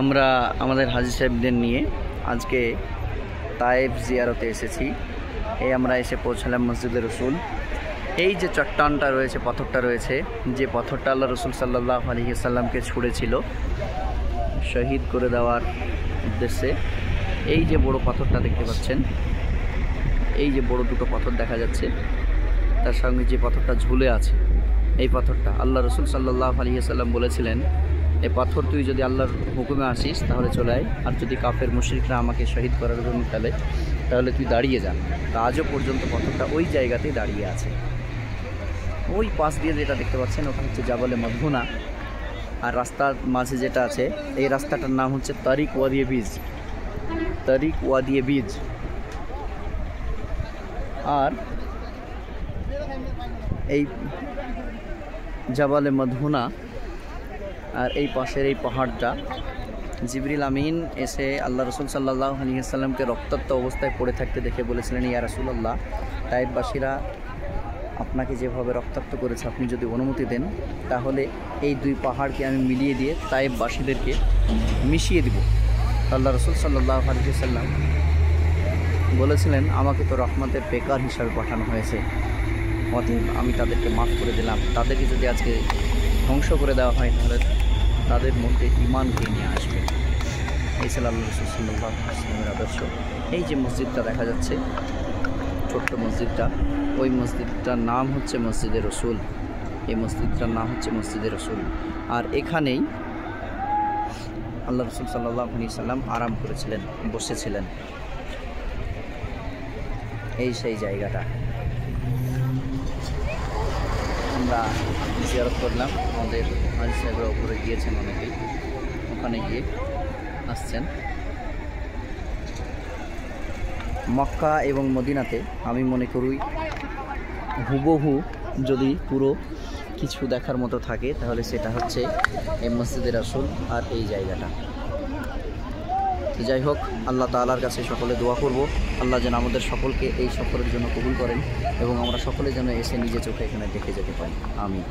আমরা আমাদের হাজী সাহেবদের নিয়ে আজকে তায়েফ জিয়ারতে এসেছি। আমরা এসে পৌঁছালাম মসজিদে রসুল। এই যে চট্টানটা রয়েছে, পাথরটা রয়েছে, যে পাথরটা আল্লাহ রসুল সাল্লাল্লাহু আলাইহি ওয়াসাল্লামকে ছুঁড়েছিল শহীদ করে দেওয়ার উদ্দেশ্যে, এই যে বড় পাথরটা দেখতে পাচ্ছেন, এই যে বড় দুটো পাথর দেখা যাচ্ছে, তার সঙ্গে যে পাথরটা ঝুলে আছে, এই পাথরটা আল্লাহ রসুল সাল্লাল্লাহু আলাইহি ওয়াসাল্লাম বলেছিলেন, এই পাথর তুই যদি আল্লাহর হুকুমে আসিস তাহলে চলে আয়, আর যদি কাফের মুশরিকরা আমাকে শহীদ করার জন্য ফেলে তাহলে তুই দাঁড়িয়ে যা। তা আজও পর্যন্ত পাথরটা ওই জায়গাতেই দাঁড়িয়ে আছে। ওই পাশ দিয়ে যেটা দেখতে পাচ্ছেন ওটা হচ্ছে জাবালে মদহুনা, আর রাস্তার মাঝে যেটা আছে এই রাস্তাটার নাম হচ্ছে তারিক ওয়াদিয়ে বীজ, তারিক ওয়াদিয়ে বীজ। আর এই জাবালে মদহুনা আর এই পাশের এই পাহাড়টা, জিবরিল আমিন এসে আল্লাহ রসুল সাল্লাল্লাহু আলাইহি ওয়াসাল্লামকে রক্তাক্ত অবস্থায় পড়ে থাকতে দেখে বলেছিলেন, ইয়া রাসূলুল্লাহ, তায়েফবাসীরা আপনাকে যেভাবে রক্তাক্ত করেছে, আপনি যদি অনুমতি দেন তাহলে এই দুই পাহাড়কে আমি মিলিয়ে দিয়ে তায়েফবাসীদেরকে মিশিয়ে দিব। আল্লাহ রসুল সাল্লাল্লাহু আলাইহি ওয়াসাল্লাম বলেছিলেন, আমাকে তো রহমতের পেকার হিসাবে পাঠানো হয়েছে, অতএব আমি তাদেরকে মাফ করে দিলাম। তাদেরকে যদি আজকে ধ্বংস করে দেওয়া হয় তাহলে তাদের মধ্যে ঈমানকে নিয়ে আসবে। এই ছিল আল্লাহ রাসূল সাল্লাল্লাহু আলাইহি ওয়াসাল্লামের আদর্শ। এই যে মসজিদটা দেখা যাচ্ছে, ছোট্ট মসজিদটা, ওই মসজিদটার নাম হচ্ছে মসজিদে রসুল। এই মসজিদটার নাম হচ্ছে মসজিদে রসুল। আর এখানেই আল্লাহ রাসূল সাল্লাল্লাহু আলাইহি ওয়াসাল্লাম আরাম করেছিলেন, বসেছিলেন। এই সেই জায়গাটা আমরা জিয়ারত করলাম। আমাদের হাজী সাহেবরা উপরে গিয়েছেন, অনেকেই ওখানে গিয়ে আসছেন। মক্কা এবং মদিনাতে আমি মনে করি হুবহু যদি পুরো কিছু দেখার মতো থাকে তাহলে সেটা হচ্ছে এই মসজিদে রাসূল আর এই জায়গাটা। যাই হোক, আল্লাহ তাআলার কাছে সকলে দোয়া করব, আল্লাহ যেন আমাদের সকলকে এই সফরের জন্য কবুল করেন এবং আমরা সকলে যেন এসে নিজে চোখে এখানে দেখে যেতে পারি। আমিন।